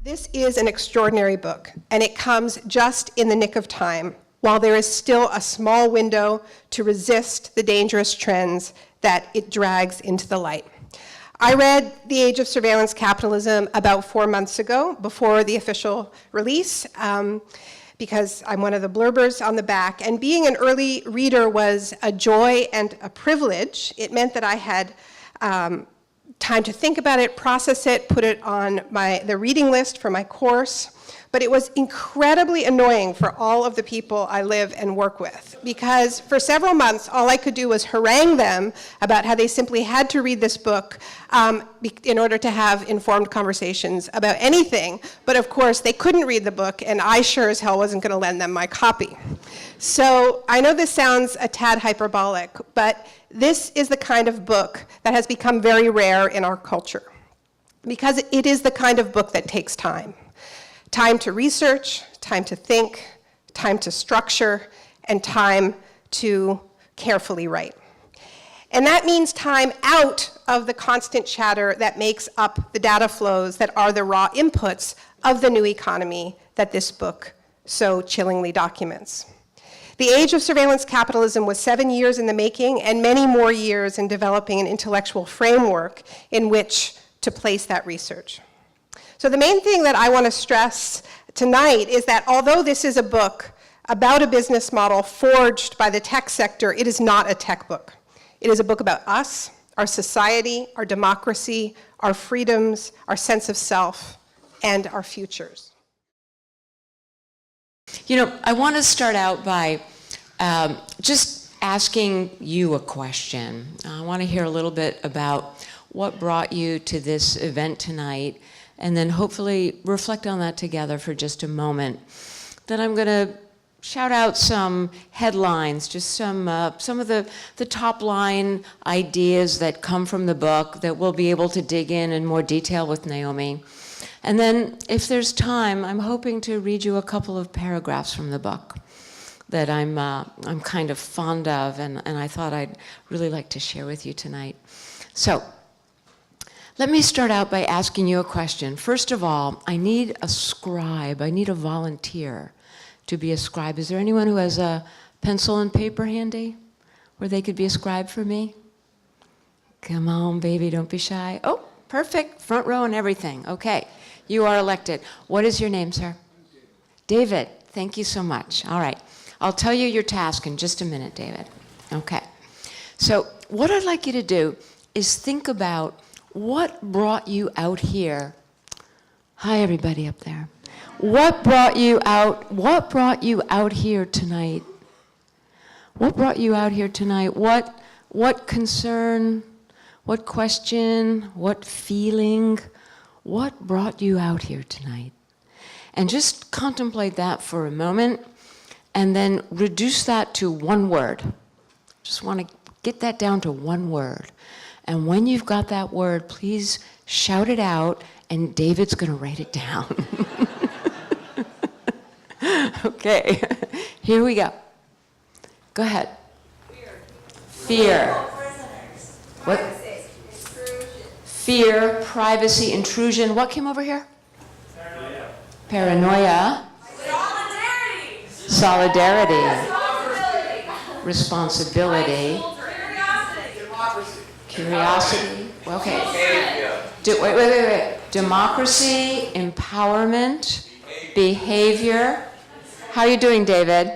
This is an extraordinary book, and it comes just in the nick of time, while there is still a small window to resist the dangerous trends that it drags into the light. I read The Age of Surveillance Capitalism about 4 months ago, before the official release, because I'm one of the blurbers on the back, and being an early reader was a joy and a privilege. It meant that I had time to think about it, process it, put it on the reading list for my course. But it was incredibly annoying for all of the people I live and work with, because for several months, all I could do was harangue them about how they simply had to read this book in order to have informed conversations about anything. But of course, they couldn't read the book, and I sure as hell wasn't going to lend them my copy. So I know this sounds a tad hyperbolic, but this is the kind of book that has become very rare in our culture, because it is the kind of book that takes time. Time to research, time to think, time to structure, and time to carefully write. And that means time out of the constant chatter that makes up the data flows that are the raw inputs of the new economy that this book so chillingly documents. The Age of Surveillance Capitalism was 7 years in the making, and many more years in developing an intellectual framework in which to place that research. So the main thing that I want to stress tonight is that although this is a book about a business model forged by the tech sector, it is not a tech book. It is a book about us, our society, our democracy, our freedoms, our sense of self, and our futures. You know, I want to start out by just asking you a question. I want to hear a little bit about what brought you to this event tonight, and then hopefully reflect on that together for just a moment. Then I'm going to shout out some headlines, just some of the top line ideas that come from the book that we'll be able to dig in more detail with Naomi. And then if there's time, I'm hoping to read you a couple of paragraphs from the book that I'm kind of fond of, and I thought I'd really like to share with you tonight. So, let me start out by asking you a question. First of all, I need a scribe. I need a volunteer to be a scribe. Is there anyone who has a pencil and paper handy where they could be a scribe for me? Come on, baby, don't be shy. Oh, perfect, front row and everything. Okay, you are elected. What is your name, sir? David, thank you so much. All right, I'll tell you your task in just a minute, David. Okay, so what I'd like you to do is think about what brought you out here? Hi, everybody up there. What brought you out here tonight? What brought you out here tonight? What concern, what question, what feeling, what brought you out here tonight? And just contemplate that for a moment, and then reduce that to one word. Just want to get that down to one word. And when you've got that word, please shout it out, and David's going to write it down. Okay, here we go. Go ahead. Fear. What? Fear, privacy, intrusion. What came over here? Paranoia. Solidarity. Responsibility. Curiosity. Okay. Wait. Democracy, empowerment, behavior. How are you doing, David?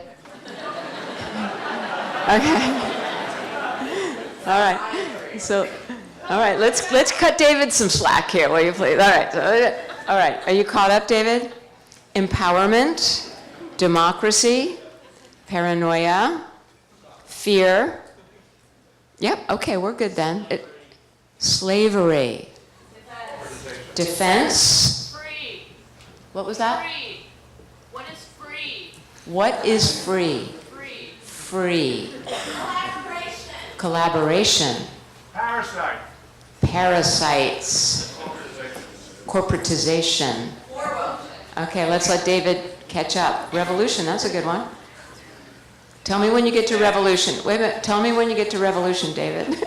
Okay. All right. So, all right. Let's cut David some slack here, will you please? All right. All right. Are you caught up, David? Empowerment, democracy, paranoia, fear. Yep, okay, we're good then. Slavery. Defense. Free. What was that? Free. What is free? What is free? Free. Free. Collaboration. Collaboration. Parasite. Parasites. Corporatization. Okay, let's let David catch up. Revolution, that's a good one. Tell me when you get to revolution. Wait a minute, tell me when you get to revolution, David.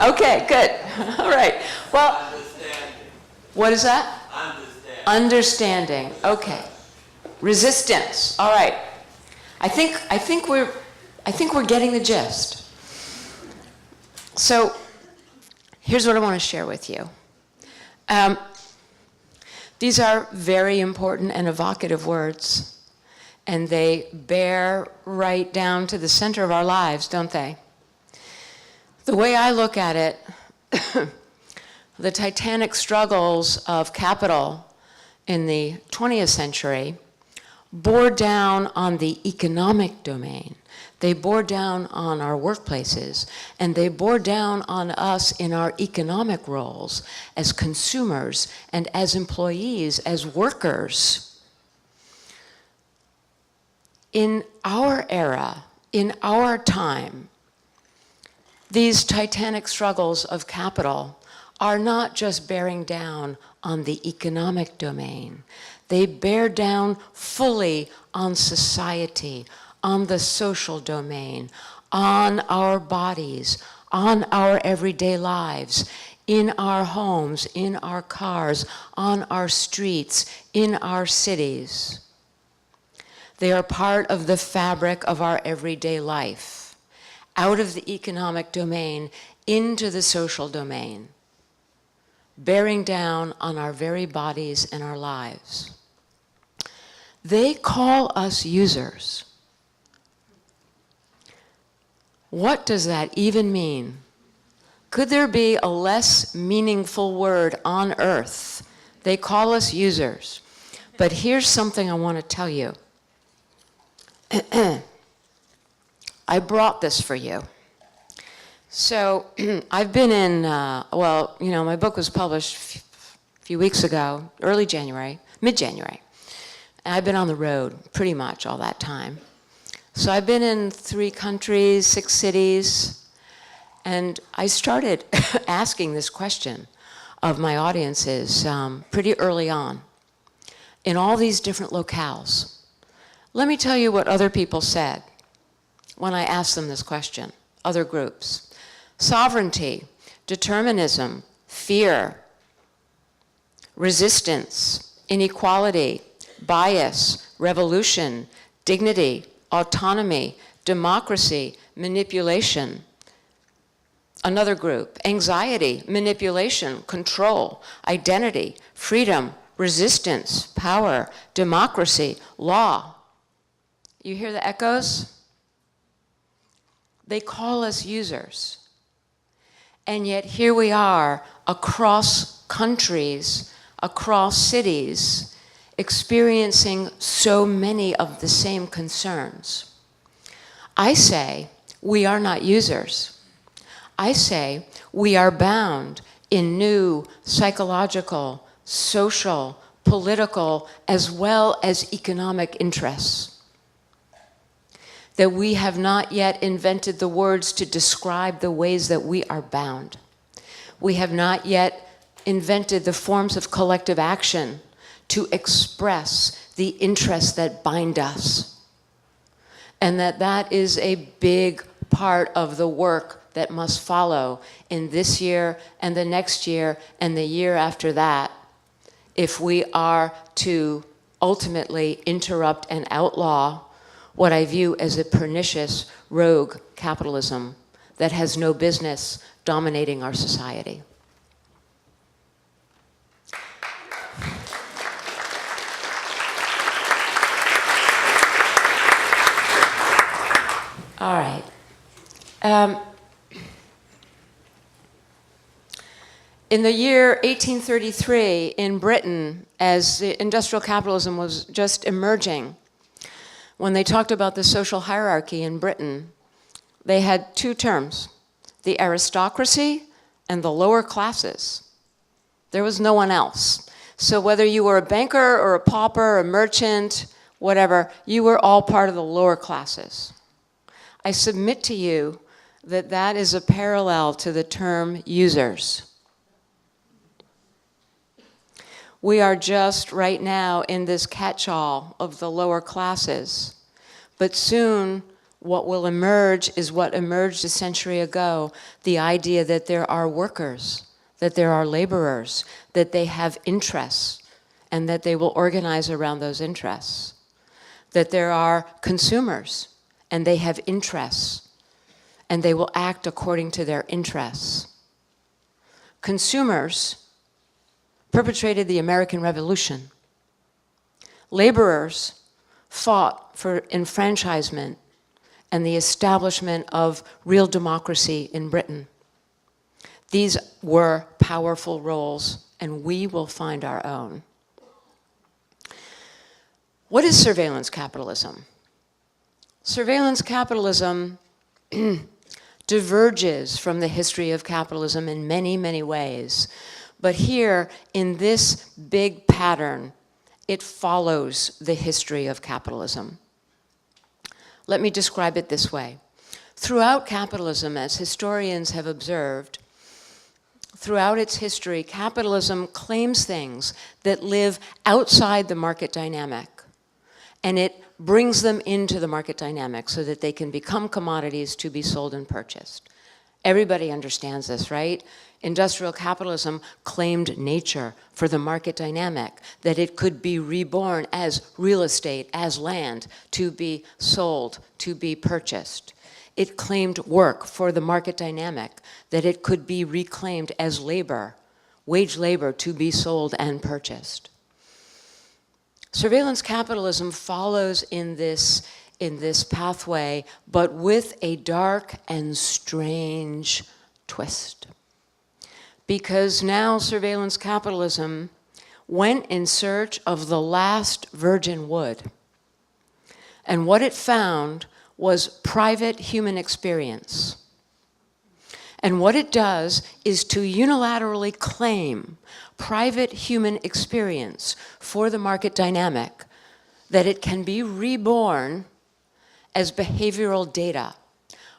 Okay, good. All right. Well, What is that? Understanding. Okay. Resistance. All right. I think we're getting the gist. So here's what I want to share with you. These are very important and evocative words, and they bear right down to the center of our lives, don't they? The way I look at it, the titanic struggles of capital in the 20th century bore down on the economic domain. They bore down on our workplaces, and they bore down on us in our economic roles as consumers and as employees, as workers. In our era, in our time, these titanic struggles of capital are not just bearing down on the economic domain. They bear down fully on society, on the social domain, on our bodies, on our everyday lives, in our homes, in our cars, on our streets, in our cities. They are part of the fabric of our everyday life, out of the economic domain into the social domain, bearing down on our very bodies and our lives. They call us users. What does that even mean? Could there be a less meaningful word on earth? They call us users. But here's something I want to tell you. I brought this for you. So I've been in, my book was published a few weeks ago, early January, mid-January. And I've been on the road pretty much all that time. So I've been in 3 countries, 6 cities, and I started asking this question of my audiences pretty early on in all these different locales. Let me tell you what other people said when I asked them this question, other groups. Sovereignty, determinism, fear, resistance, inequality, bias, revolution, dignity, autonomy, democracy, manipulation. Another group, anxiety, manipulation, control, identity, freedom, resistance, power, democracy, law. You hear the echoes? They call us users. And yet here we are across countries, across cities, experiencing so many of the same concerns. I say we are not users. I say we are bound in new psychological, social, political, as well as economic interests. That we have not yet invented the words to describe the ways that we are bound. We have not yet invented the forms of collective action to express the interests that bind us. And that is a big part of the work that must follow in this year and the next year and the year after that, if we are to ultimately interrupt and outlaw what I view as a pernicious rogue capitalism that has no business dominating our society. All right. In the year 1833 in Britain, as the industrial capitalism was just emerging, when they talked about the social hierarchy in Britain, they had 2 terms, the aristocracy and the lower classes. There was no one else. So whether you were a banker or a pauper, or a merchant, whatever, you were all part of the lower classes. I submit to you that that is a parallel to the term users. We are just right now in this catch-all of the lower classes. But soon, what will emerge is what emerged a century ago, the idea that there are workers, that there are laborers, that they have interests, and that they will organize around those interests. That there are consumers, and they have interests, and they will act according to their interests. Consumers perpetrated the American Revolution. Laborers fought for enfranchisement and the establishment of real democracy in Britain. These were powerful roles, and we will find our own. What is surveillance capitalism? Surveillance capitalism diverges from the history of capitalism in many, many ways. But here, in this big pattern, it follows the history of capitalism. Let me describe it this way. Throughout capitalism, as historians have observed, throughout its history, capitalism claims things that live outside the market dynamic, and it brings them into the market dynamic so that they can become commodities to be sold and purchased. Everybody understands this, right? Industrial capitalism claimed nature for the market dynamic, that it could be reborn as real estate, as land, to be sold, to be purchased. It claimed work for the market dynamic, that it could be reclaimed as labor, wage labor, to be sold and purchased. Surveillance capitalism follows in this pathway, but with a dark and strange twist. Because now surveillance capitalism went in search of the last virgin wood. And what it found was private human experience. And what it does is to unilaterally claim private human experience for the market dynamic, that it can be reborn as behavioral data.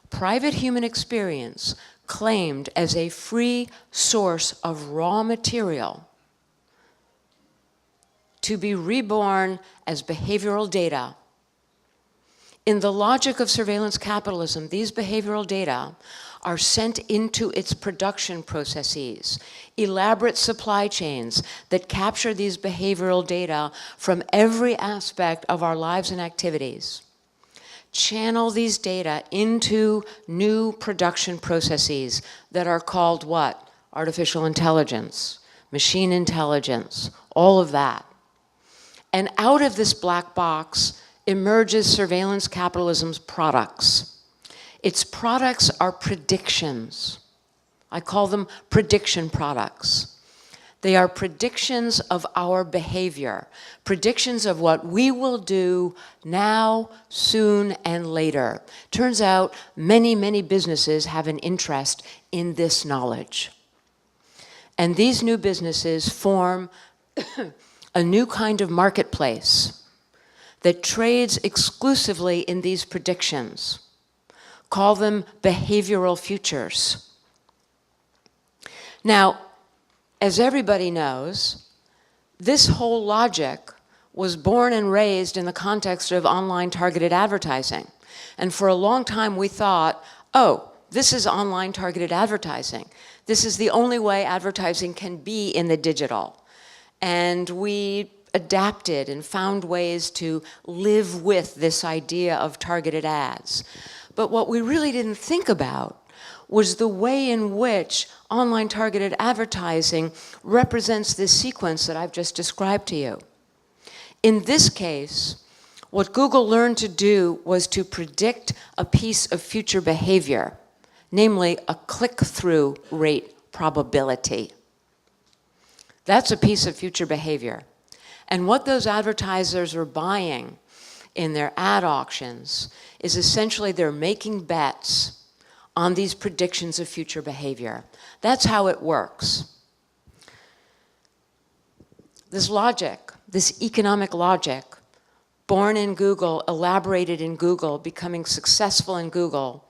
Private human experience claimed as a free source of raw material to be reborn as behavioral data. In the logic of surveillance capitalism, these behavioral data are sent into its production processes, elaborate supply chains that capture these behavioral data from every aspect of our lives and activities, channel these data into new production processes that are called what? Artificial intelligence, machine intelligence, all of that. And out of this black box emerges surveillance capitalism's products. Its products are predictions. I call them prediction products. They are predictions of our behavior, predictions of what we will do now, soon, and later. Turns out many, many businesses have an interest in this knowledge. And these new businesses form a new kind of marketplace that trades exclusively in these predictions. Call them behavioral futures. Now, as everybody knows, this whole logic was born and raised in the context of online targeted advertising. And for a long time we thought, oh, this is online targeted advertising. This is the only way advertising can be in the digital. And we adapted and found ways to live with this idea of targeted ads. But what we really didn't think about was the way in which online targeted advertising represents this sequence that I've just described to you. In this case, what Google learned to do was to predict a piece of future behavior, namely a click-through rate probability. That's a piece of future behavior. And what those advertisers are buying in their ad auctions is essentially they're making bets on these predictions of future behavior. That's how it works. This logic, this economic logic, born in Google, elaborated in Google, becoming successful in Google,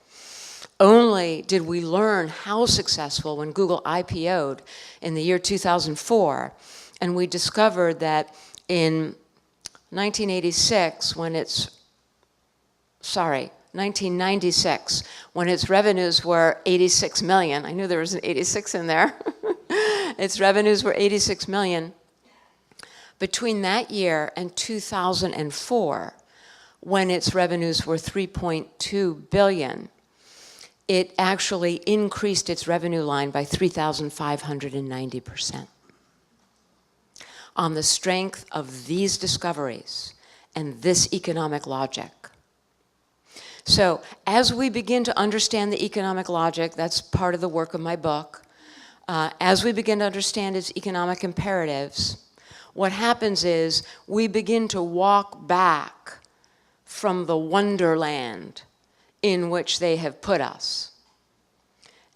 only did we learn how successful when Google IPO'd in the year 2004, and we discovered that in 1996, 1996, when its revenues were 86 million, I knew there was an 86 in there, its revenues were 86 million. Between that year and 2004, when its revenues were 3.2 billion, it actually increased its revenue line by 3,590%. On the strength of these discoveries and this economic logic. So as we begin to understand the economic logic, that's part of the work of my book, as we begin to understand its economic imperatives, what happens is we begin to walk back from the wonderland in which they have put us.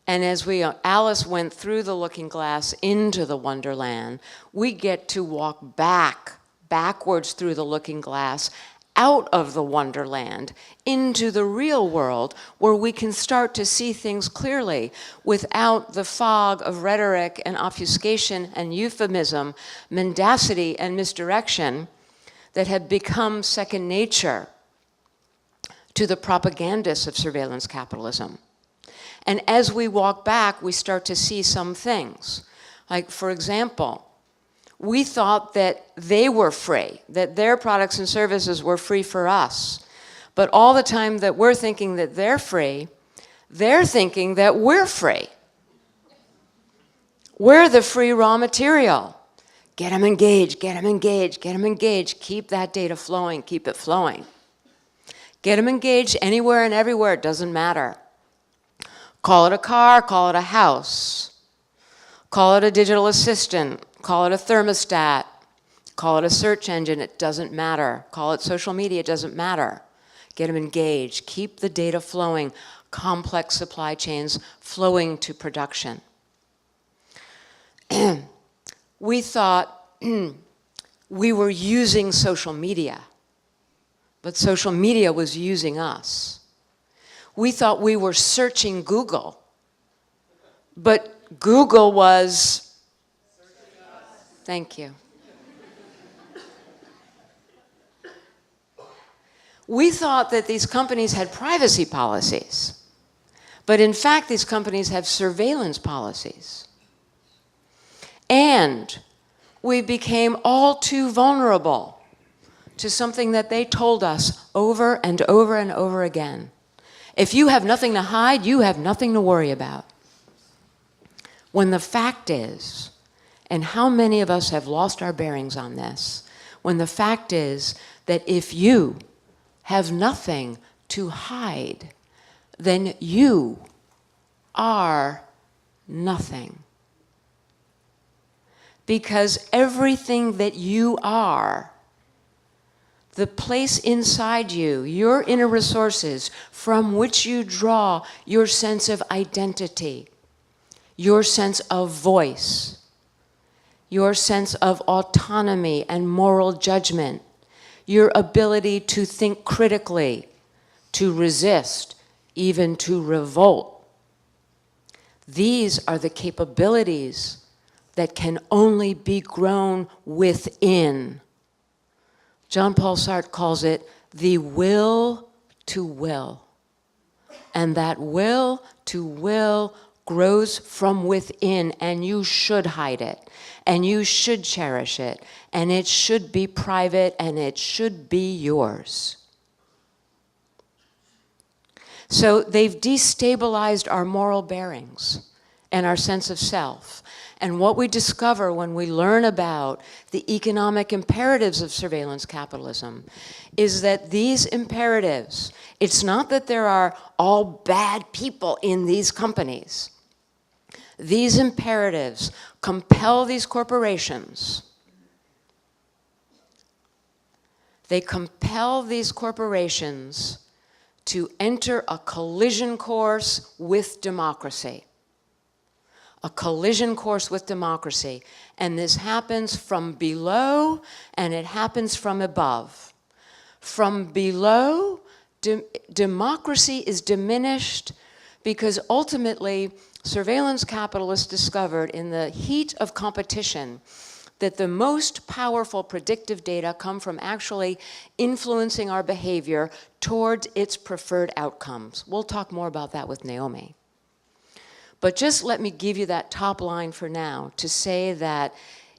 And as Alice went through the looking glass into the wonderland, we get to walk backwards through the looking glass, out of the wonderland, into the real world, where we can start to see things clearly without the fog of rhetoric and obfuscation and euphemism, mendacity and misdirection that have become second nature to the propagandists of surveillance capitalism. And as we walk back, we start to see some things. Like, for example, we thought that they were free, that their products and services were free for us. But all the time that we're thinking that they're free, they're thinking that we're free. We're the free raw material. Get them engaged, get them engaged, get them engaged. Keep that data flowing, keep it flowing. Get them engaged anywhere and everywhere, it doesn't matter. Call it a car, call it a house. Call it a digital assistant, call it a thermostat, call it a search engine, it doesn't matter. Call it social media, it doesn't matter. Get them engaged, keep the data flowing, complex supply chains flowing to production. We thought we were using social media, but social media was using us. We thought we were searching Google, but Google was, thank you. We thought that these companies had privacy policies, but in fact these companies have surveillance policies. And we became all too vulnerable to something that they told us over and over and over again. If you have nothing to hide, you have nothing to worry about. When the fact is, and how many of us have lost our bearings on this, when the fact is that if you have nothing to hide, then you are nothing. Because everything that you are, the place inside you, your inner resources from which you draw your sense of identity, your sense of voice, your sense of autonomy and moral judgment, your ability to think critically, to resist, even to revolt. These are the capabilities that can only be grown within. Jean-Paul Sartre calls it the will to will. And that will to will grows from within, and you should hide it, and you should cherish it, and it should be private, and it should be yours. So they've destabilized our moral bearings and our sense of self. And what we discover when we learn about the economic imperatives of surveillance capitalism is that these imperatives, it's not that there are all bad people in these companies. These imperatives compel these corporations. They compel these corporations to enter a collision course with democracy. A collision course with democracy. And this happens from below and it happens from above. From below, democracy is diminished because ultimately surveillance capitalists discovered in the heat of competition that the most powerful predictive data come from actually influencing our behavior towards its preferred outcomes. We'll talk more about that with Naomi. But just let me give you that top line for now to say that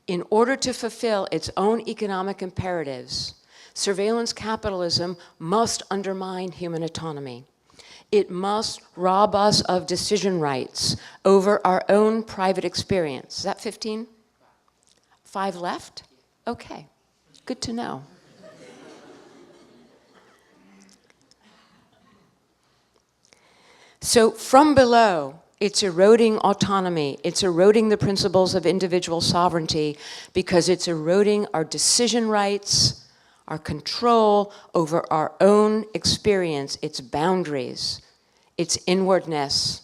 in order to fulfill its own economic imperatives, surveillance capitalism must undermine human autonomy. It must rob us of decision rights over our own private experience. Is that 15? 5 left? Okay, good to know. So from below, it's eroding autonomy. It's eroding the principles of individual sovereignty because it's eroding our decision rights, our control over our own experience, its boundaries, its inwardness.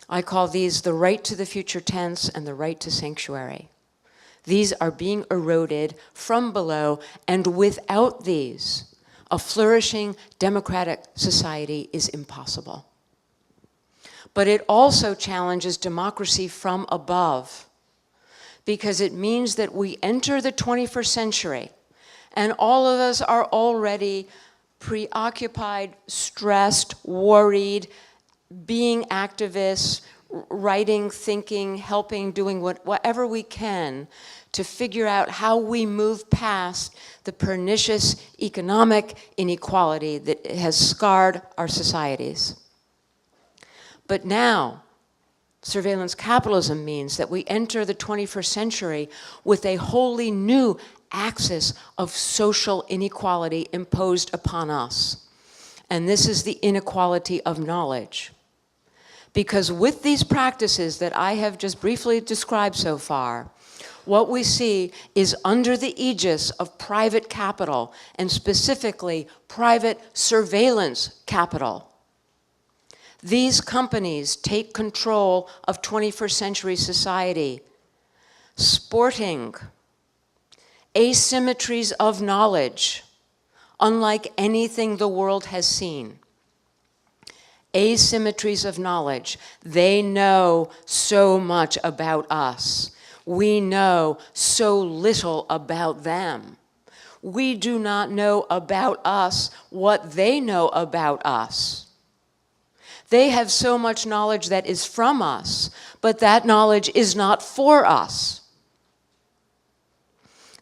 I call these the right to the future tense and the right to sanctuary. These are being eroded from below, and without these, a flourishing democratic society is impossible. But it also challenges democracy from above, because it means that we enter the 21st century, and all of us are already preoccupied, stressed, worried, being activists, writing, thinking, helping, doing whatever we can to figure out how we move past the pernicious economic inequality that has scarred our societies. But now, surveillance capitalism means that we enter the 21st century with a wholly new axis of social inequality imposed upon us. And this is the inequality of knowledge. Because with these practices that I have just briefly described so far, what we see is under the aegis of private capital, and specifically private surveillance capital. These companies take control of 21st century society, sporting asymmetries of knowledge, unlike anything the world has seen. Asymmetries of knowledge. They know so much about us. We know so little about them. We do not know about us what they know about us. They have so much knowledge that is from us, but that knowledge is not for us.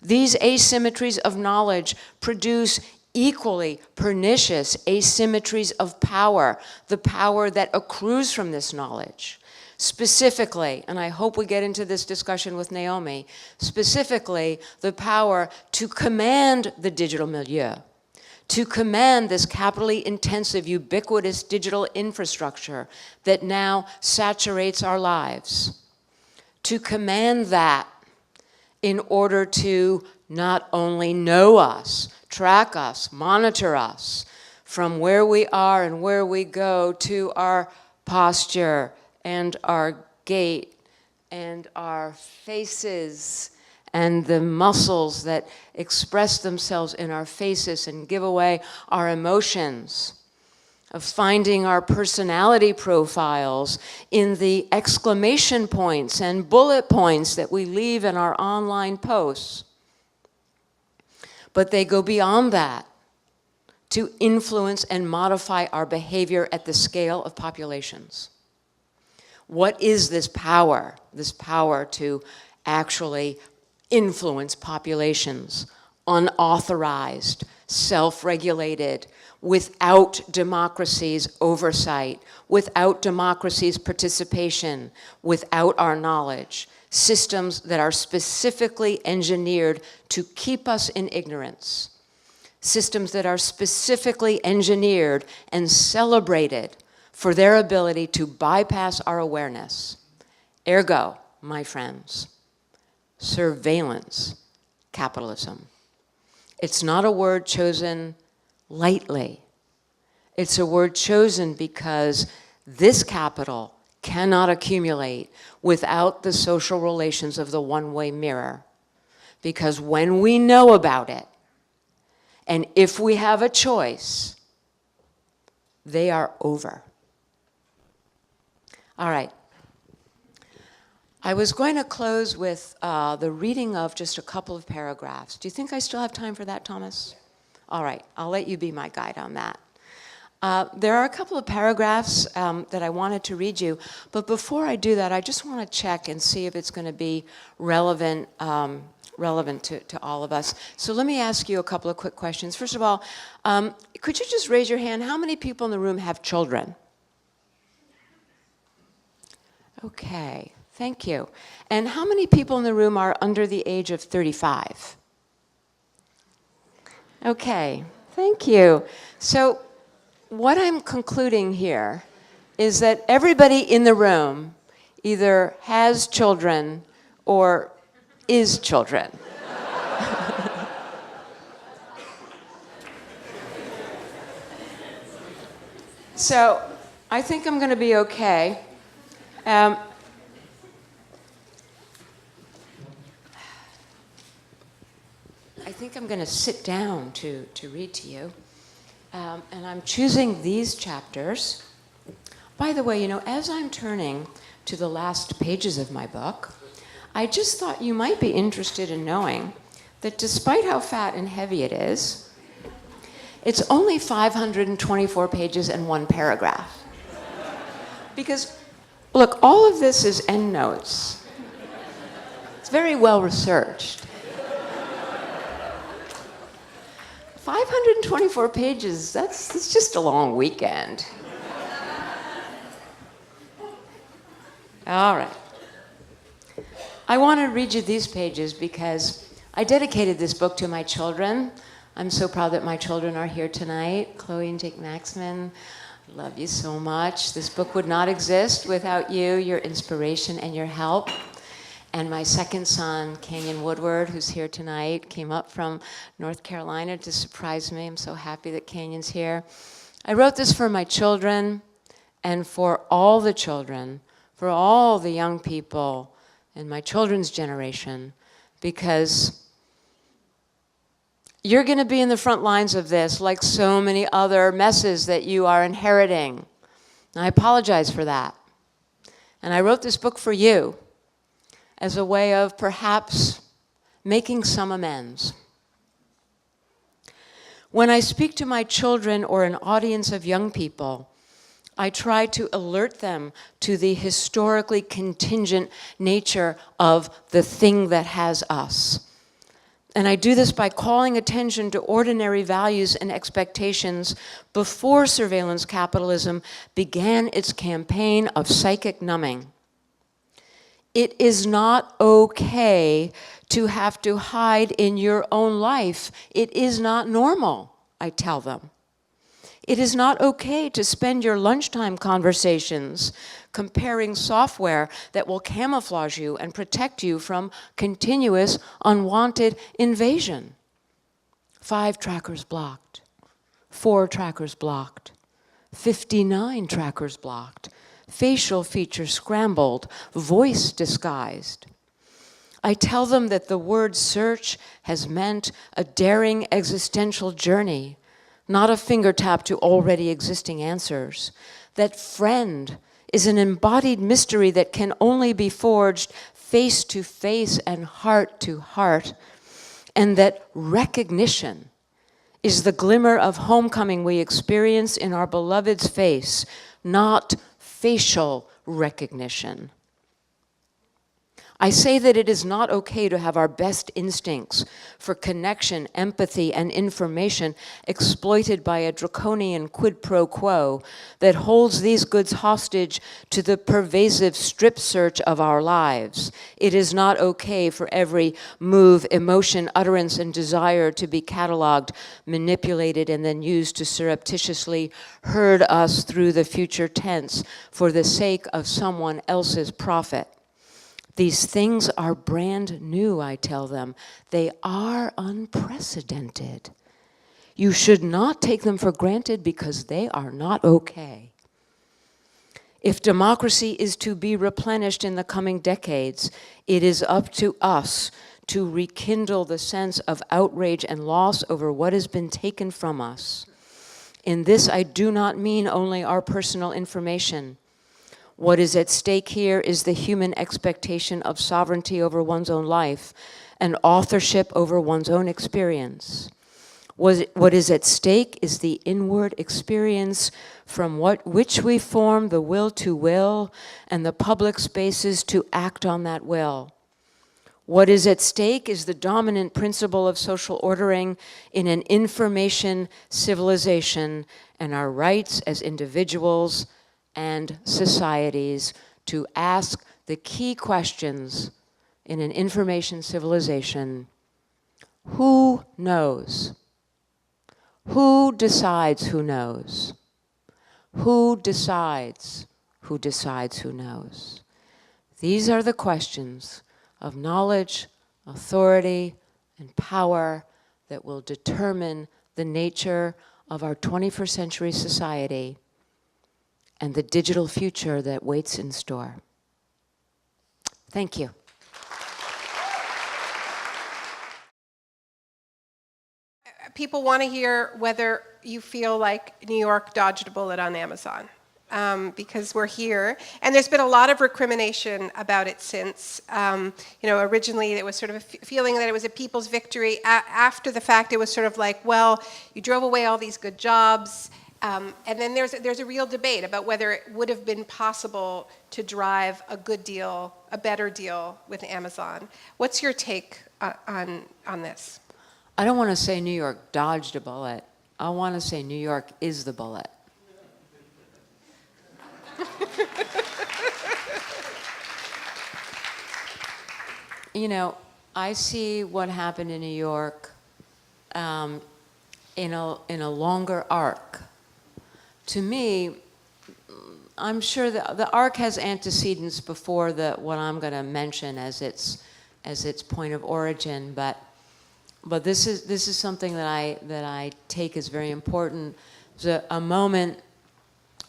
These asymmetries of knowledge produce equally pernicious asymmetries of power, the power that accrues from this knowledge. Specifically, and I hope we get into this discussion with Naomi, specifically the power to command the digital milieu, to command this capitally intensive, ubiquitous digital infrastructure that now saturates our lives, to command that in order to not only know us, track us, monitor us from where we are and where we go to our posture and our gait and our faces and the muscles that express themselves in our faces and give away our emotions, of finding our personality profiles in the exclamation points and bullet points that we leave in our online posts. But they go beyond that to influence and modify our behavior at the scale of populations. What is this power? This power to actually influence populations, unauthorized, self-regulated, without democracy's oversight, without democracy's participation, without our knowledge. Systems that are specifically engineered to keep us in ignorance. Systems that are specifically engineered and celebrated for their ability to bypass our awareness. Ergo, my friends, surveillance capitalism. It's not a word chosen lightly. It's a word chosen because this capital cannot accumulate without the social relations of the one-way mirror. Because when we know about it, and if we have a choice, they are over. All right. I was going to close with the reading of just a couple of paragraphs. Do you think I still have time for that, Thomas? All right, I'll let you be my guide on that. There are a couple of paragraphs that I wanted to read you, but before I do that, I just want to check and see if it's going to be relevant to all of us. So let me ask you a couple of quick questions. First of all, could you just raise your hand? How many people in the room have children? Okay, thank you. And how many people in the room are under the age of 35? Okay, thank you. So what I'm concluding here is that everybody in the room either has children or is children. So I think I'm going to be okay. I think I'm going to sit down to read to you. And I'm choosing these chapters. By the way, you know, as I'm turning to the last pages of my book, I just thought you might be interested in knowing that despite how fat and heavy it is, it's only 524 pages and one paragraph. Because, look, all of this is endnotes. It's very well researched. 524 pages, that's just a long weekend. All right. I want to read you these pages because I dedicated this book to my children. I'm so proud that my children are here tonight. Chloe and Jake Maxman, I love you so much. This book would not exist without you, your inspiration, and your help. And my second son, Canyon Woodward, who's here tonight, came up from North Carolina to surprise me. I'm so happy that Canyon's here. I wrote this for my children and for all the children, for all the young people in my children's generation, because you're going to be in the front lines of this like so many other messes that you are inheriting. And I apologize for that. And I wrote this book for you as a way of perhaps making some amends. When I speak to my children or an audience of young people, I try to alert them to the historically contingent nature of the thing that has us. And I do this by calling attention to ordinary values and expectations before surveillance capitalism began its campaign of psychic numbing. It is not okay to have to hide in your own life. It is not normal, I tell them. It is not okay to spend your lunchtime conversations comparing software that will camouflage you and protect you from continuous unwanted invasion. 5 trackers blocked, 4 trackers blocked, 59 trackers blocked, facial features scrambled, voice disguised. I tell them that the word search has meant a daring existential journey, not a finger tap to already existing answers. That friend is an embodied mystery that can only be forged face to face and heart to heart, and that recognition is the glimmer of homecoming we experience in our beloved's face, not facial recognition. I say that it is not okay to have our best instincts for connection, empathy, and information exploited by a draconian quid pro quo that holds these goods hostage to the pervasive strip search of our lives. It is not okay for every move, emotion, utterance, and desire to be cataloged, manipulated, and then used to surreptitiously herd us through the future tense for the sake of someone else's profit. These things are brand new, I tell them. They are unprecedented. You should not take them for granted because they are not okay. If democracy is to be replenished in the coming decades, it is up to us to rekindle the sense of outrage and loss over what has been taken from us. In this, I do not mean only our personal information. What is at stake here is the human expectation of sovereignty over one's own life and authorship over one's own experience. What is at stake is the inward experience from which we form the will to will and the public spaces to act on that will. What is at stake is the dominant principle of social ordering in an information civilization and our rights as individuals and societies to ask the key questions in an information civilization. Who knows? Who decides who knows? Who decides who decides who knows? These are the questions of knowledge, authority, and power that will determine the nature of our 21st century society and the digital future that waits in store. Thank you. People want to hear whether you feel like New York dodged a bullet on Amazon, because we're here, and there's been a lot of recrimination about it since. Originally it was sort of a feeling that it was a people's victory. After the fact, it was sort of like, well, you drove away all these good jobs, and then there's a real debate about whether it would have been possible to drive a good deal, a better deal with Amazon. What's your take on this? I don't want to say New York dodged a bullet. I want to say New York is the bullet. I see what happened in New York in a longer arc. To me, I'm sure that the arc has antecedents before what I'm going to mention as its point of origin, but this is something that I take as very important. It was a moment,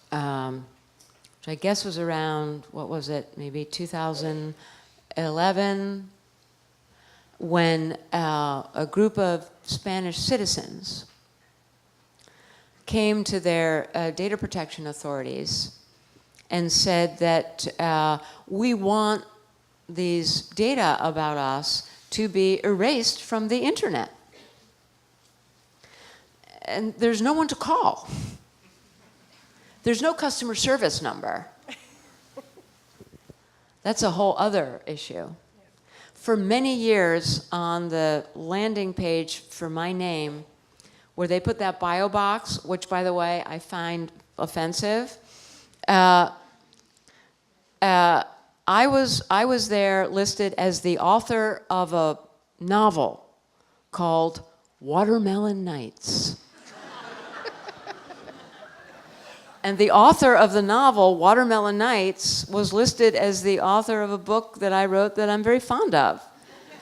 which I guess was around, what was it, maybe 2011, when a group of Spanish citizens came to their data protection authorities and said that we want these data about us to be erased from the internet. And there's no one to call. There's no customer service number. That's a whole other issue. For many years on the landing page for my name, where they put that bio box, which by the way I find offensive, I was there listed as the author of a novel called Watermelon Nights. And the author of the novel, Watermelon Nights, was listed as the author of a book that I wrote that I'm very fond of,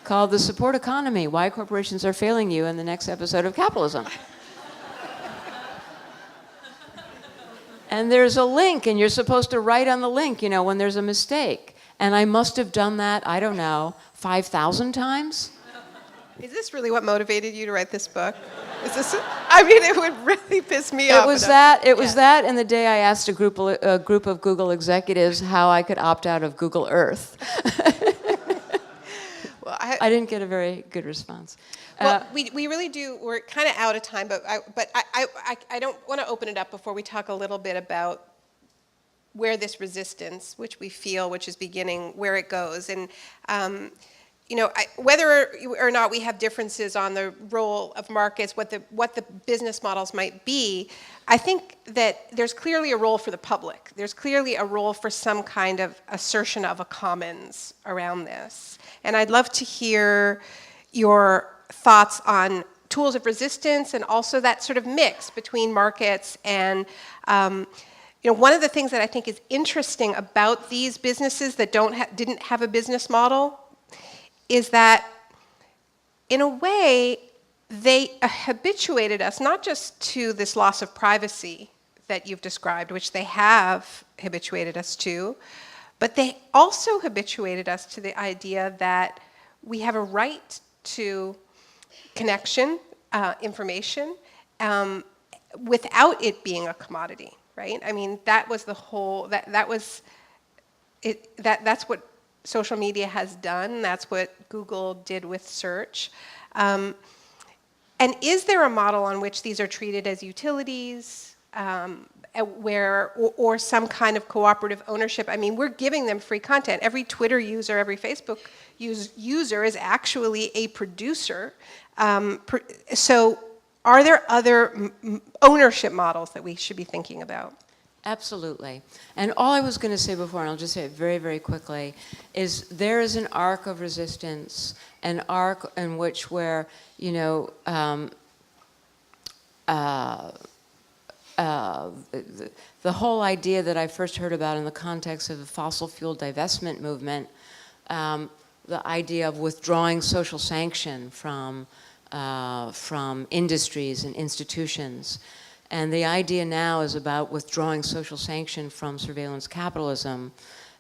called The Support Economy, Why Corporations Are Failing You in the Next Episode of Capitalism. And there's a link, and you're supposed to write on the link, when there's a mistake. And I must have done that, I don't know, 5,000 times? Is this really what motivated you to write this book? Is this? It would really piss me off. It was that, and the day I asked a group of Google executives how I could opt out of Google Earth. Well, I didn't get a very good response. Well, we really do. We're kind of out of time, but I don't want to open it up before we talk a little bit about where this resistance, which we feel, which is beginning, where it goes, and whether or not we have differences on the role of markets, what the business models might be. I think that there's clearly a role for the public. There's clearly a role for some kind of assertion of a commons around this, and I'd love to hear your thoughts on tools of resistance and also that sort of mix between markets and one of the things that I think is interesting about these businesses that didn't have a business model is that in a way they habituated us not just to this loss of privacy that you've described, which they have habituated us to, but they also habituated us to the idea that we have a right to connection, information, without it being a commodity, right? That was the whole, that was it. That's what social media has done. That's what Google did with search. And And is there a model on which these are treated as utilities, or some kind of cooperative ownership? I mean, we're giving them free content. Every Twitter user, every Facebook user is actually a producer. So are there other ownership models that we should be thinking about? Absolutely. And all I was going to say before, and I'll just say it very, very quickly, is there is an arc of resistance, an arc in which where, you know, the whole idea that I first heard about in the context of the fossil fuel divestment movement, the idea of withdrawing social sanction from industries and institutions. And the idea now is about withdrawing social sanction from surveillance capitalism.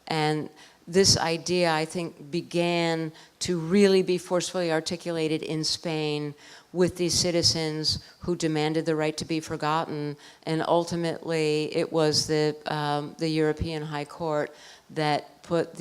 And this idea, I think, began to really be forcefully articulated in Spain with these citizens who demanded the right to be forgotten. And ultimately, it was the European High Court that put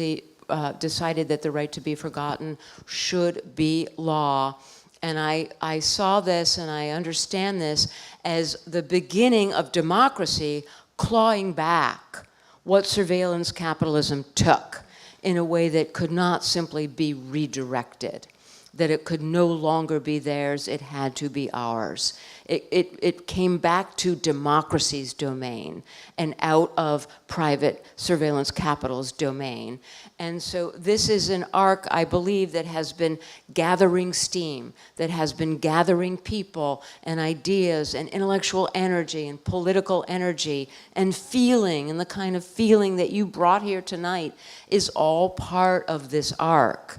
decided that the right to be forgotten should be law. And I saw this and I understand this as the beginning of democracy clawing back what surveillance capitalism took in a way that could not simply be redirected, that it could no longer be theirs, it had to be ours. It came back to democracy's domain and out of private surveillance capital's domain. And so this is an arc, I believe, that has been gathering steam, that has been gathering people and ideas and intellectual energy and political energy and feeling, and the kind of feeling that you brought here tonight is all part of this arc.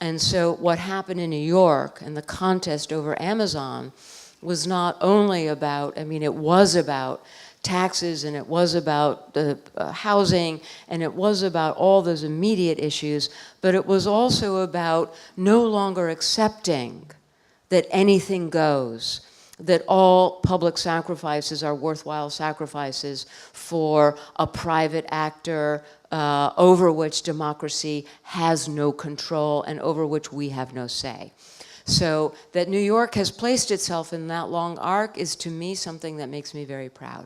And so what happened in New York and the contest over Amazon was not only about, I mean, it was about taxes, and it was about housing, and it was about all those immediate issues, but it was also about no longer accepting that anything goes, that all public sacrifices are worthwhile sacrifices for a private actor over which democracy has no control and over which we have no say. So that New York has placed itself in that long arc is, to me, something that makes me very proud.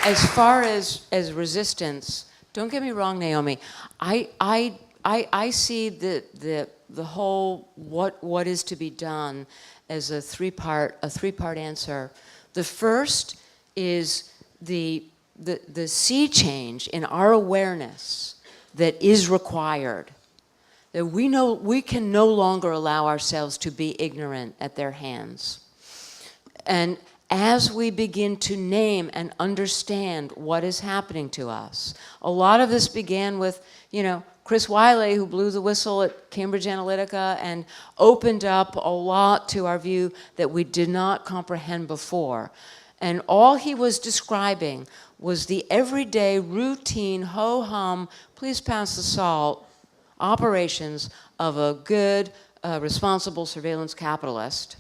As far as resistance, don't get me wrong, Naomi, I see the whole what is to be done as a three-part answer. The first is the sea change in our awareness that is required, that we can no longer allow ourselves to be ignorant at their hands. And as we begin to name and understand what is happening to us, a lot of this began with, you know, Chris Wiley, who blew the whistle at Cambridge Analytica and opened up a lot to our view that we did not comprehend before. And all he was describing was the everyday, routine, ho-hum, please pass the salt operations of a good, responsible surveillance capitalist,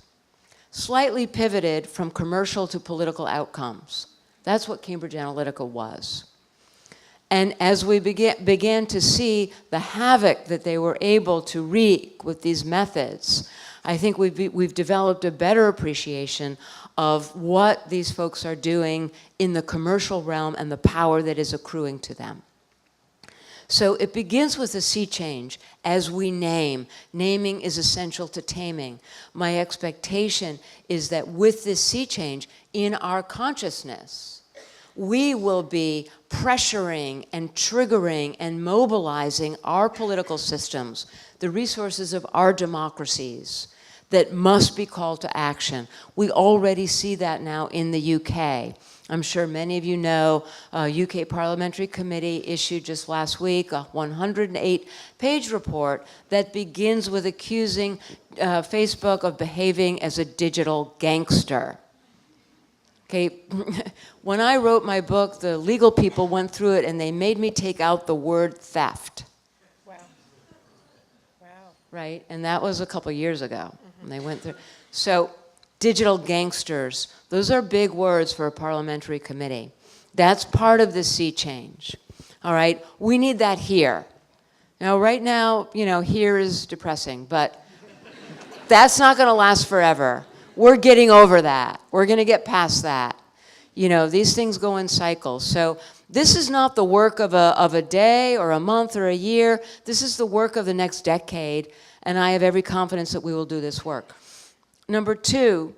slightly pivoted from commercial to political outcomes. That's what Cambridge Analytica was. And as we began to see the havoc that they were able to wreak with these methods, I think we've developed a better appreciation of what these folks are doing in the commercial realm and the power that is accruing to them. So it begins with a sea change as we name. Naming is essential to taming. My expectation is that with this sea change in our consciousness, we will be pressuring and triggering and mobilizing our political systems, the resources of our democracies that must be called to action. We already see that now in the UK. I'm sure many of you know UK Parliamentary Committee issued just last week a 108-page report that begins with accusing Facebook of behaving as a digital gangster. Okay, when I wrote my book, the legal people went through it and they made me take out the word theft. Wow. Wow. Right, and that was a couple years ago. And they went through. So digital gangsters, those are big words for a parliamentary committee. That's part of the sea change. All right, we need that here. Now, right now, here is depressing, but that's not going to last forever. We're getting over that. We're going to get past that. These things go in cycles. So this is not the work of a day or a month or a year. This is the work of the next decade, and I have every confidence that we will do this work. Number two,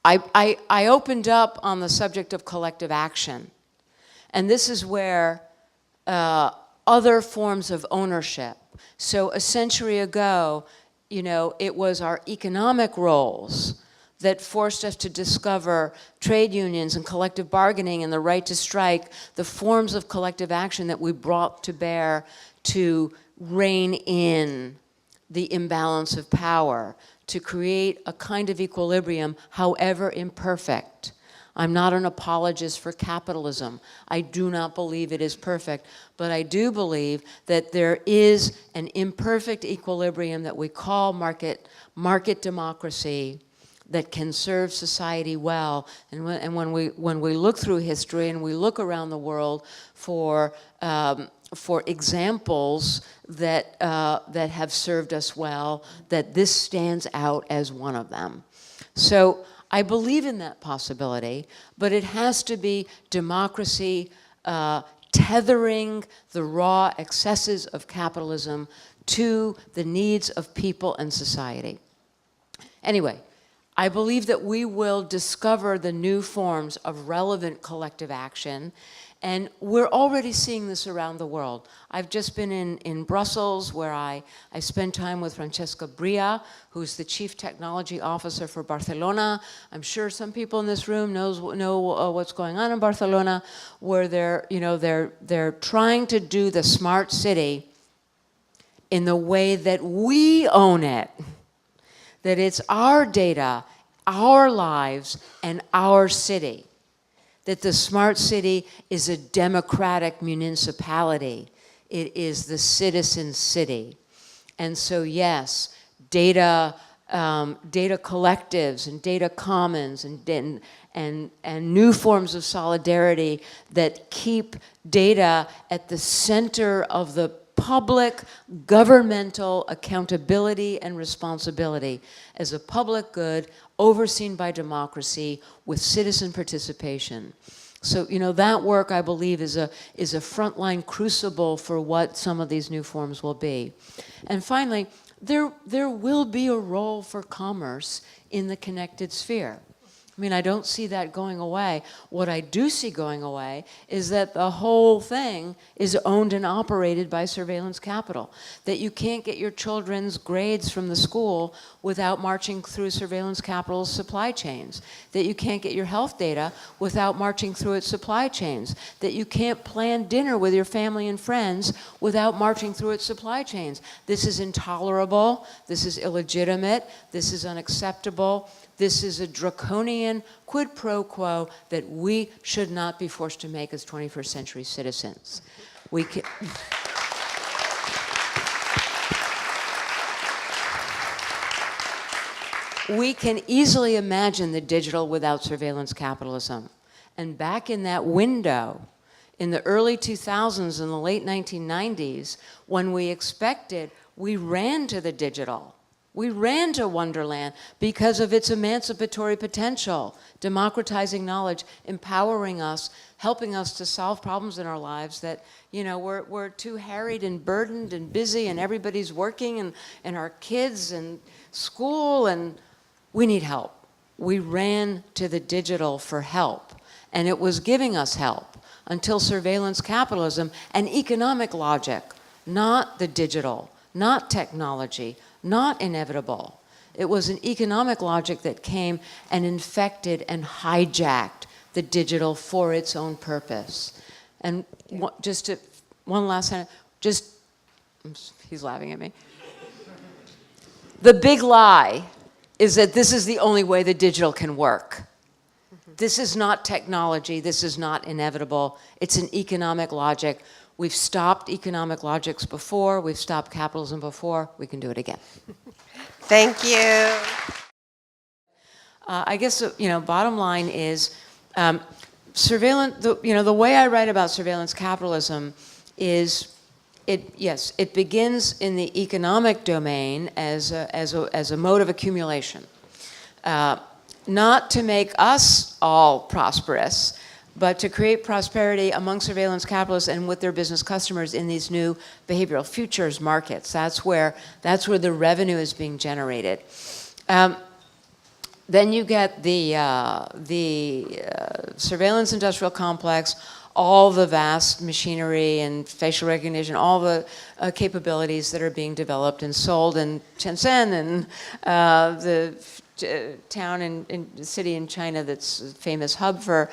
I opened up on the subject of collective action, and this is where other forms of ownership. So a century ago, it was our economic roles that forced us to discover trade unions and collective bargaining and the right to strike, the forms of collective action that we brought to bear to rein in the imbalance of power, to create a kind of equilibrium, however imperfect. I'm not an apologist for capitalism. I do not believe it is perfect, but I do believe that there is an imperfect equilibrium that we call market democracy that can serve society well. And when we look through history and we look around the world for examples that have served us well, that this stands out as one of them. So I believe in that possibility, but it has to be democracy tethering the raw excesses of capitalism to the needs of people and society. Anyway, I believe that we will discover the new forms of relevant collective action, and we're already seeing this around the world. I've just been in Brussels, where I spent time with Francesca Bria, who's the Chief Technology Officer for Barcelona. I'm sure some people in this room know what's going on in Barcelona, where they're trying to do the smart city in the way that we own it. That it's our data, our lives, and our city. That the smart city is a democratic municipality. It is the citizen city. And so yes, data collectives and data commons and new forms of solidarity that keep data at the center of the public governmental accountability and responsibility as a public good overseen by democracy with citizen participation. So, that work, I believe, is a frontline crucible for what some of these new forms will be. And finally, there will be a role for commerce in the connected sphere. I mean, I don't see that going away. What I do see going away is that the whole thing is owned and operated by surveillance capital. That you can't get your children's grades from the school without marching through surveillance capital's supply chains. That you can't get your health data without marching through its supply chains. That you can't plan dinner with your family and friends without marching through its supply chains. This is intolerable. This is illegitimate. This is unacceptable. This is a draconian quid pro quo that we should not be forced to make as 21st century citizens. We can easily imagine the digital without surveillance capitalism. And back in that window, in the early 2000s and the late 1990s, when we expected, we ran to the digital. We ran to Wonderland because of its emancipatory potential, democratizing knowledge, empowering us, helping us to solve problems in our lives that, we're too harried and burdened and busy, and everybody's working, and our kids and school, and we need help. We ran to the digital for help, and it was giving us help until surveillance capitalism and economic logic, not the digital, not technology, not inevitable. It was an economic logic that came and infected and hijacked the digital for its own purpose. And one last sentence, he's laughing at me. The big lie is that this is the only way the digital can work. This is not technology, this is not inevitable, it's an economic logic. We've stopped economic logics before, we've stopped capitalism before, we can do it again. Thank you. I guess, bottom line is, the way I write about surveillance capitalism is yes, it begins in the economic domain as a mode of accumulation. Not to make us all prosperous, but to create prosperity among surveillance capitalists and with their business customers in these new behavioral futures markets. That's where the revenue is being generated. Then you get the surveillance industrial complex, all the vast machinery and facial recognition, all the capabilities that are being developed and sold in Shenzhen and the town in the city in China that's a famous hub for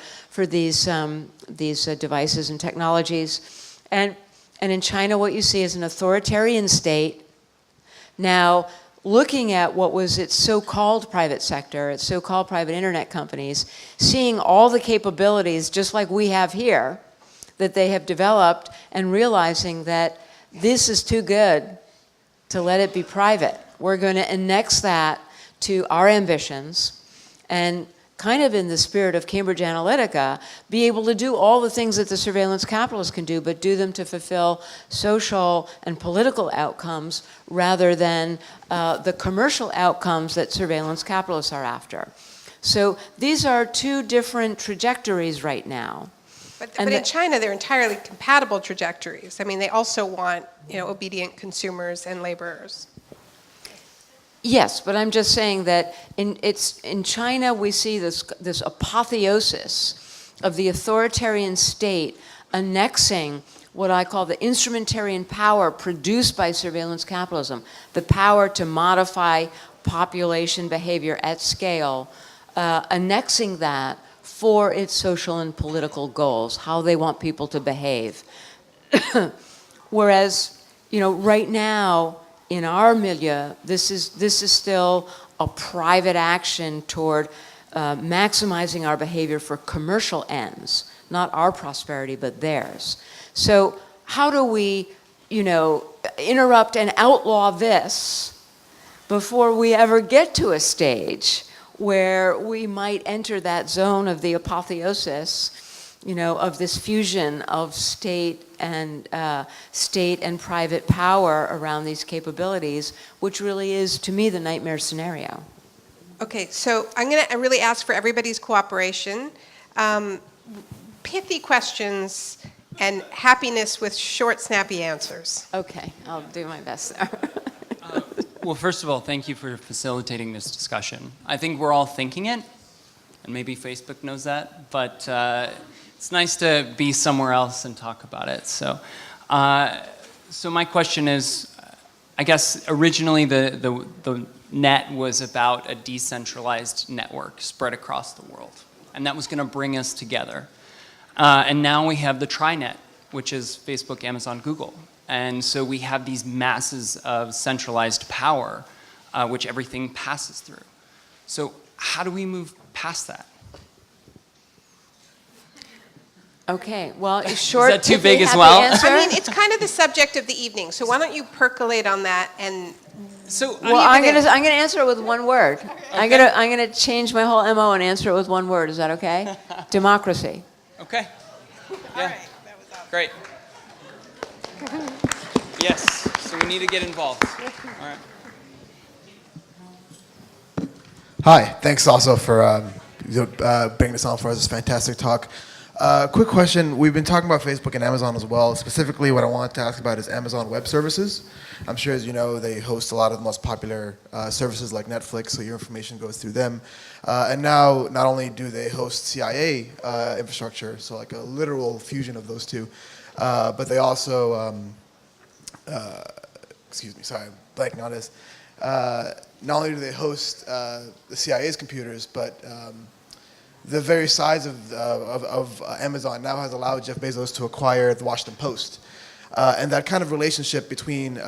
these devices and technologies. And in China, what you see is an authoritarian state now looking at what was its so-called private sector, its so-called private internet companies, seeing all the capabilities, just like we have here, that they have developed, and realizing that this is too good to let it be private. We're going to annex that to our ambitions, and kind of in the spirit of Cambridge Analytica, be able to do all the things that the surveillance capitalists can do, but do them to fulfill social and political outcomes rather than the commercial outcomes that surveillance capitalists are after. So these are two different trajectories right now. But in China, they're entirely compatible trajectories. I mean, they also want, obedient consumers and laborers. Yes, but I'm just saying that in China we see this apotheosis of the authoritarian state annexing what I call the instrumentarian power produced by surveillance capitalism, the power to modify population behavior at scale, annexing that for its social and political goals, how they want people to behave. Whereas, right now, in our milieu, this is still a private action toward maximizing our behavior for commercial ends, not our prosperity, but theirs. So how do we, interrupt and outlaw this before we ever get to a stage where we might enter that zone of the apotheosis, of this fusion of state and private power around these capabilities, which really is, to me, the nightmare scenario. Okay, so I'm going to really ask for everybody's cooperation. Pithy questions and happiness with short, snappy answers. Okay, I'll do my best there. Well, first of all, thank you for facilitating this discussion. I think we're all thinking it, and maybe Facebook knows that, but it's nice to be somewhere else and talk about it. So my question is, I guess originally the net was about a decentralized network spread across the world, and that was going to bring us together. And now we have the TriNet, which is Facebook, Amazon, Google. And so we have these masses of centralized power, which everything passes through. So how do we move past that? Okay, well, it's short. Is that too big as well? I mean, it's kind of the subject of the evening, so why don't you percolate on that and... So, well, I'm gonna answer it with one word. Okay. I'm gonna change my whole MO and answer it with one word. Is that okay? Democracy. Okay. Yeah. All right, that was awesome. Great. Yes, so we need to get involved. All right. Hi, thanks also for bringing this on for us. It's a fantastic talk. Quick question. We've been talking about Facebook and Amazon as well. Specifically, what I wanted to ask about is Amazon Web Services. I'm sure, as you know, they host a lot of the most popular services like Netflix, so your information goes through them. And now, not only do they host CIA infrastructure, so like a literal fusion of those two, but they also, excuse me, sorry, I'm blanking on this. Not only do they host the CIA's computers, but the very size of Amazon now has allowed Jeff Bezos to acquire the Washington Post. And that kind of relationship between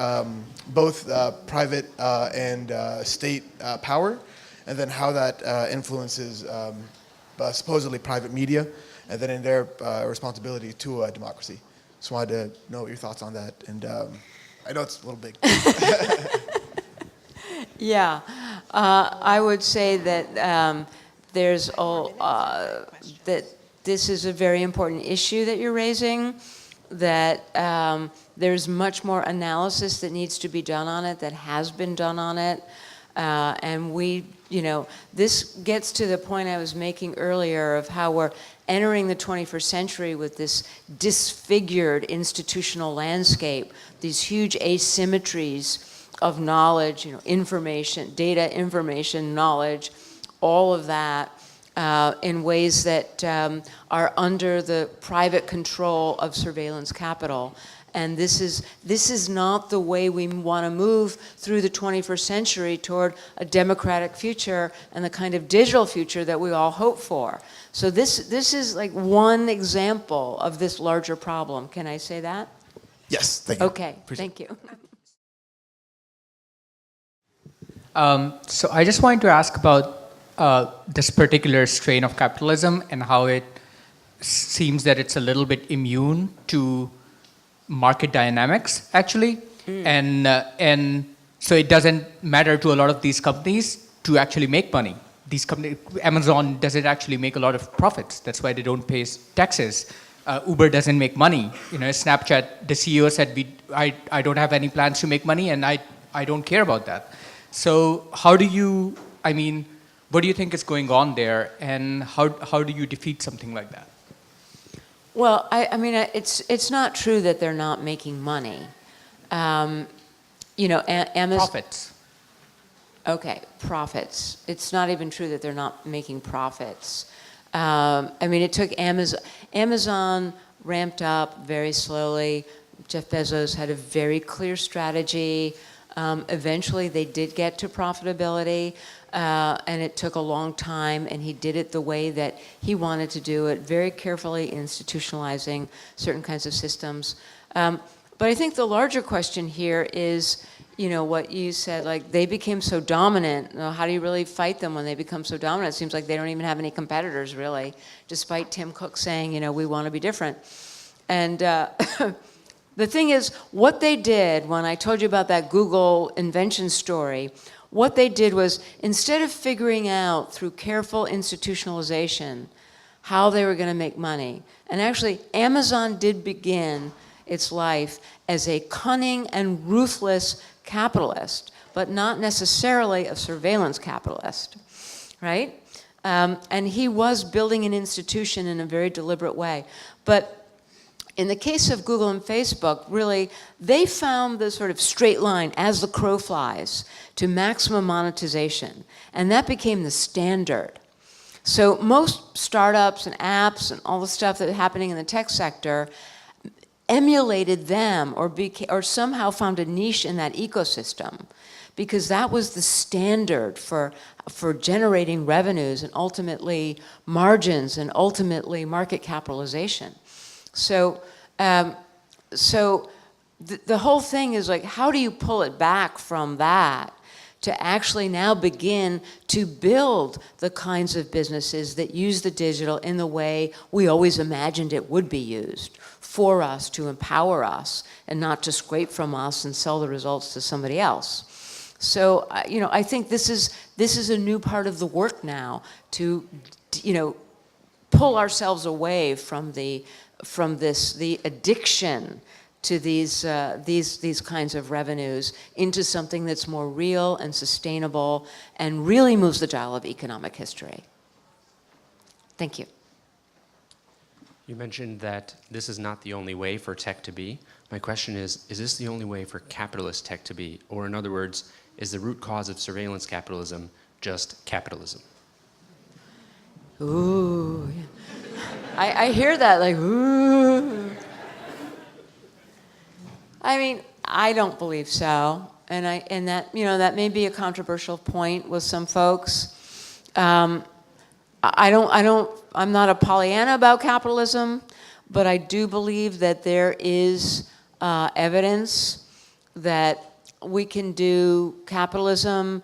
both private and state power, and then how that influences supposedly private media, and then in their responsibility to democracy. Just wanted to know your thoughts on that. And I know it's a little big. Yeah, I would say that that this is a very important issue that you're raising. that there's much more analysis that needs to be done on it, that has been done on it. And we, this gets to the point I was making earlier of how we're entering the 21st century with this disfigured institutional landscape, these huge asymmetries of knowledge, information, data, information, knowledge, all of that in ways that are under the private control of surveillance capital. And this is not the way we want to move through the 21st century toward a democratic future and the kind of digital future that we all hope for. So this is like one example of this larger problem. Can I say that? Yes, thank you. Okay, thank you. So I just wanted to ask about this particular strain of capitalism and how it seems that it's a little bit immune to market dynamics, actually. And so it doesn't matter to a lot of these companies to actually make money. These companies, Amazon doesn't actually make a lot of profits. That's why they don't pay taxes. Uber doesn't make money. Snapchat, the CEO said, I don't have any plans to make money, and I don't care about that. So what do you think is going on there, and how do you defeat something like that? Well, it's not true that they're not making money. Amazon. Profits. Okay, profits. It's not even true that they're not making profits. It took Amazon ramped up very slowly. Jeff Bezos had a very clear strategy. Eventually, they did get to profitability, and it took a long time, and he did it the way that he wanted to do it, very carefully institutionalizing certain kinds of systems. But I think the larger question here is, what you said, like they became so dominant. How do you really fight them when they become so dominant? It seems like they don't even have any competitors, really, despite Tim Cook saying, we want to be different. And the thing is, what they did, when I told you about that Google invention story, what they did was, instead of figuring out through careful institutionalization how they were going to make money, and actually Amazon did begin its life as a cunning and ruthless capitalist, but not necessarily a surveillance capitalist, right? And he was building an institution in a very deliberate way. But in the case of Google and Facebook, really, they found the sort of straight line as the crow flies to maximum monetization. And that became the standard. So most startups and apps and all the stuff that's happening in the tech sector emulated them or somehow found a niche in that ecosystem, because that was the standard for generating revenues and ultimately margins and ultimately market capitalization. So, the whole thing is like, how do you pull it back from that to actually now begin to build the kinds of businesses that use the digital in the way we always imagined it would be used, for us, to empower us, and not to scrape from us and sell the results to somebody else. So, I think this is a new part of the work now to, pull ourselves away from the addiction to these kinds of revenues into something that's more real and sustainable and really moves the dial of economic history. Thank you. You mentioned that this is not the only way for tech to be. My question is this the only way for capitalist tech to be? Or in other words, is the root cause of surveillance capitalism just capitalism? Ooh. I hear that, like, ooh. I don't believe so. And that, that may be a controversial point with some folks. I'm not a Pollyanna about capitalism, but I do believe that there is evidence that we can do capitalism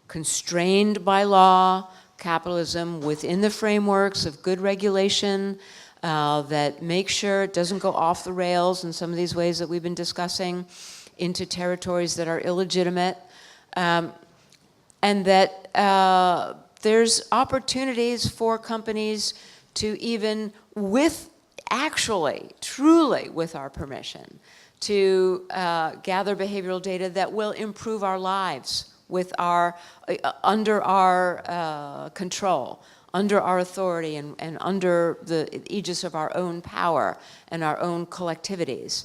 constrained by law, capitalism within the frameworks of good regulation that make sure it doesn't go off the rails in some of these ways that we've been discussing into territories that are illegitimate. And that there's opportunities for companies to even truly with our permission, to gather behavioral data that will improve our lives under our control, under our authority, and under the aegis of our own power and our own collectivities.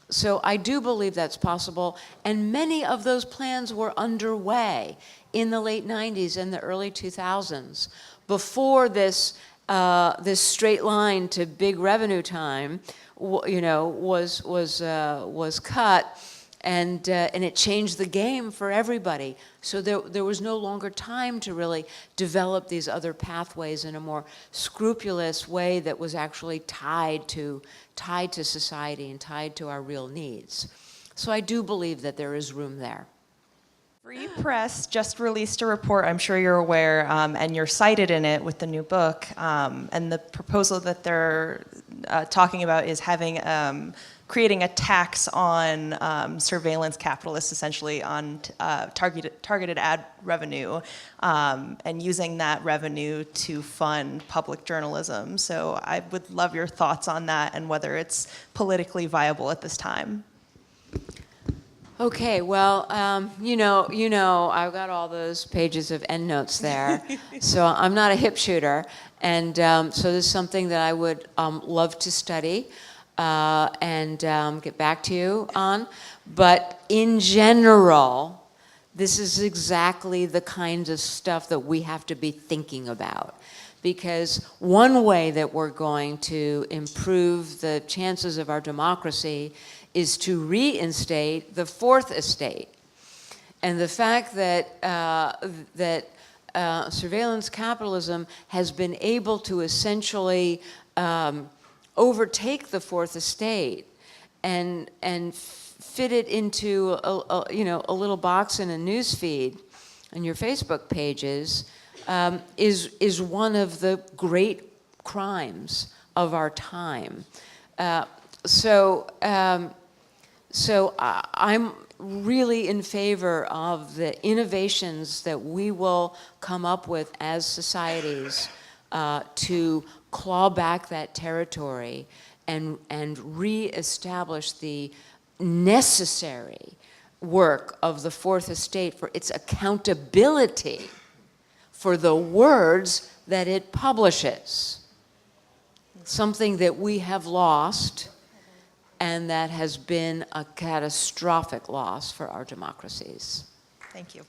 So I do believe that's possible, and many of those plans were underway in the late 90s and the early 2000s, before this straight line to big revenue time, was cut, and it changed the game for everybody. So there was no longer time to really develop these other pathways in a more scrupulous way that was actually tied to society and tied to our real needs. So I do believe that there is room there. Free Press just released a report, I'm sure you're aware, and you're cited in it with the new book. And the proposal that they're talking about is creating a tax on surveillance capitalists, essentially on targeted ad revenue, and using that revenue to fund public journalism. So I would love your thoughts on that and whether it's politically viable at this time. Okay, well, I've got all those pages of endnotes there, so I'm not a hip shooter, and so this is something that I would love to study and get back to you on. But in general, this is exactly the kinds of stuff that we have to be thinking about. Because one way that we're going to improve the chances of our democracy is to reinstate the fourth estate. And the fact that surveillance capitalism has been able to essentially overtake the fourth estate and fit it into a little box in a news feed on your Facebook pages is one of the great crimes of our time. So I'm really in favor of the innovations that we will come up with as societies to claw back that territory and reestablish the necessary work of the fourth estate for its accountability for the words that it publishes. Something that we have lost, and that has been a catastrophic loss for our democracies. Thank you.